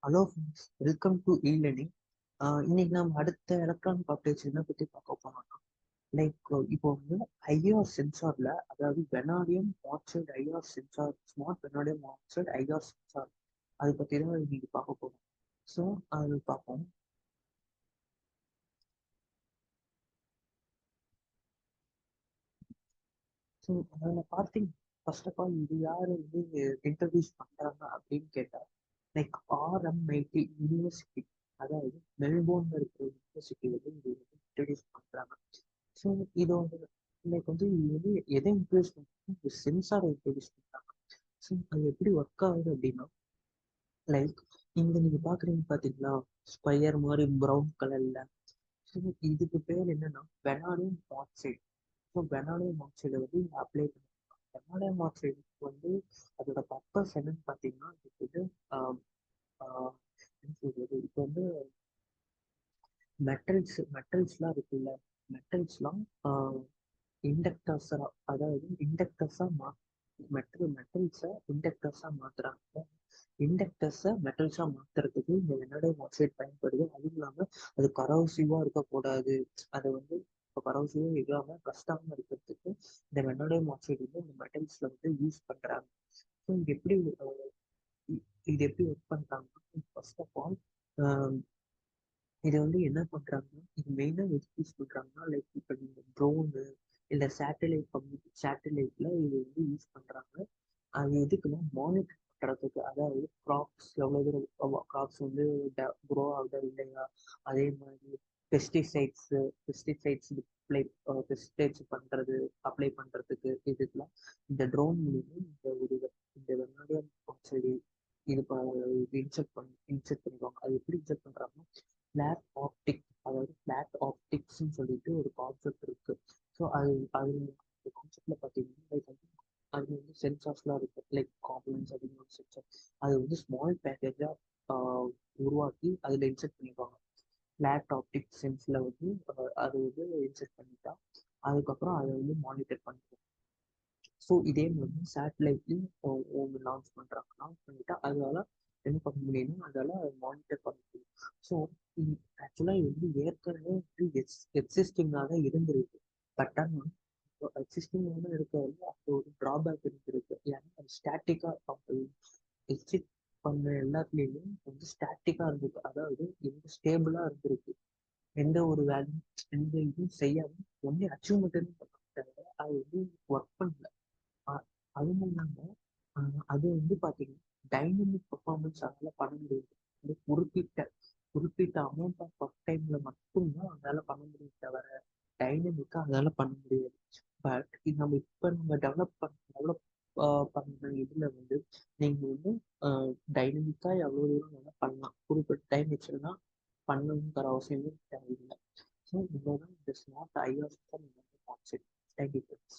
Hello friends, welcome to e-learning. இன்னைக்கு நம்ம அடுத்த எலக்ட்ரானிக் அப்டேட்ஸ் என்ன பற்றி பார்க்க போனோம்னா இப்போ வந்து ஐஆர் சென்சார்ல, அதாவது vanadium oxide IR sensor, smart vanadium oxide IR sensor, அதை பற்றி தான் இன்னைக்கு பார்க்க போகிறோம். ஸோ அது பார்ப்போம். ஸோ அதில் பார்த்தீங்க, ஃபர்ஸ்ட் ஆஃப் ஆல் இது யார் வந்து இன்ட்ரடியூஸ் பண்ணுறாங்க அப்படின்னு கேட்டால், RMIT யூனிவர்சிட்டி, அதாவது மெல்போர்ன்ல இருக்கிற யூனிவர்சிட்டி வந்து இது வந்து இன்ட்ரடியூஸ் பண்ணுறாங்க. ஸோ இதோட இது வந்து எதை இன்ட்ரடியூஸ் பண்ணுறாங்க, சென்சாரை இன்ட்ரடியூஸ் பண்ணுறாங்க. ஸோ அது எப்படி ஒர்க் ஆகுது அப்படின்னா, லைக் இங்க நீங்க பாக்குறீங்க பாத்தீங்களா, ஸ்கொயர் மாதிரி ப்ரௌன் கலர்ல. ஸோ இதுக்கு பேர் என்னன்னா வெனாடியம் ஆக்சைடு. ஸோ வெனாடியம் ஆக்சைடை வந்து இங்க அப்ளை பண்ணுவாங்க. வெனாடியம் ஆக்சைடுக்கு வந்து அதோட பர்பஸ் என்னன்னு பார்த்தீங்கன்னா, இதுக்கு வந்து ஆஹ் ஆஹ் என்ன சொல்றது, இப்போ வந்து மெட்டல்ஸ்லாம் இருக்குல்ல, மெட்டல்ஸ்லாம் இண்டக்டர்ஸா, அதாவது இண்டக்டர்ஸா மெட்டல்ஸை இண்டக்டர்ஸா மாத்துறாங்க. இண்டக்டர்ஸை மெட்டல்ஸா மாத்துறதுக்கு இந்த வெனடைம் ஆக்சைடு பயன்படுது. அதுவும் இல்லாம அது கரோசிவா இருக்கக்கூடாது, அதை வந்து இப்போ கரோசிவா இல்லாம கஷ்டமா இருக்கிறதுக்கு இந்த வெனடைம் ஆக்சைடு வந்து இந்த மெட்டல்ஸ்ல வந்து யூஸ் பண்றாங்க. ஸோ இது எப்படி ஒர்க் பண்றாங்கன்னா, ஃபர்ஸ்ட் ஆஃப் ஆல் இதை வந்து என்ன பண்றாங்கன்னா, இது மெயினாக எதுக்கு யூஸ் பண்றாங்கன்னா, லைக் இப்போ நீங்க ட்ரோனு இல்லை சேட்டலைட்ல இது வந்து யூஸ் பண்றாங்க. அது எதுக்குன்னா மானிட்டர் பண்றதுக்கு, அதாவது கிராப்ஸ் எவ்வளோ தூரம் கிராப்ஸ் வந்து க்ரோ ஆகுதா இல்லையா, அதே மாதிரி பெஸ்டிசைட்ஸ் பெஸ்டிசைட்ஸ் அப்ளை பெஸ்டிசைட்ஸ் பண்றது, அப்ளை பண்றதுக்கு இதுக்கெல்லாம் இந்த ட்ரோன் மூலியமா இந்த வெங்காயம் ஆக்சைடு இது இன்செக்ட் பண்ணிடுவாங்க. அது எப்படி இன்செக்ட் பண்றாங்கன்னா, ஃபிளாட் ஆப்டிக், அதாவது ஃபிளாட் ஆப்டிக்ஸ்ன்னு சொல்லிட்டு ஒரு கான்செப்ட் இருக்கு. ஸோ அது அந்த கான்செப்ட்ல பார்த்தீங்கன்னா, அது வந்து சென்சார்ஸ்லாம் இருக்கு, லைக் காம்பனன்ஸ் அப்படின்னு ஒரு சென்சார். அது வந்து ஸ்மால் பேக்கேஜாக உருவாக்கி அதில் இன்செர்ட் பண்ணிடுவாங்க. ஃபிளாட் ஆப்டிக் சென்ஸில் வந்து அது வந்து இன்செர்ட் பண்ணிட்டா அதுக்கப்புறம் அதை வந்து மானிட்டர் பண்ணுவோம். ஸோ இதே மாதிரி சேட்டலைட்லையும் ஒன்று லான்ச் பண்ணிட்டா அதால் என்ன பண்ண முடியும்னா, அதால் மானிட்டர் பண்ண முடியும். ஸோ ஆக்சுவலாக இது வந்து ஏற்கனவே வந்து எக்ஸிஸ்டிங்காக தான் இருந்திருக்கு. பட் ஆனால் எக்ஸிஸ்டிங்காக இருக்கிறது அது ஒரு ட்ராபேக் இருந்திருக்கு. ஏன்னா அது ஸ்டாட்டிக்காக எக்ஸிட் பண்ண எல்லாத்துலேயுமே வந்து ஸ்டாட்டிக்காக இருந்திருக்கு, அதாவது எந்த ஸ்டேபிளாக இருந்திருக்கு. எந்த ஒரு வேல்யூ, எந்த இதுவும் செய்யாமல் ஒன்லி அச்சீவ்மெண்ட் தவிர அது வந்து ஒர்க் பண்ணல. அதுவும் இல்லாமல் அது வந்து பார்த்தீங்கன்னா டைனமிக் பர்ஃபார்மன்ஸ் அதனால பண்ண முடியாது. வந்து குறிப்பிட்ட அமௌண்ட் ஆஃப் டைம்ல மட்டும்தான் அதனால பண்ண முடியும் தவிர டைனமிக்கா அதனால பண்ண முடியாது. பட் இது நம்ம டெவலப் பண்ண இதுல வந்து நீங்க வந்து டைனமிக்கா எவ்வளவு தூரம் வேணா பண்ணலாம், குறிப்பிட்ட டைம் வச்சுருந்தா பண்ணணுங்கிற அவசியமே தேவையில்லை. ஸோ இவ்வளோதான் இந்த smart IR concept. Thank you friends.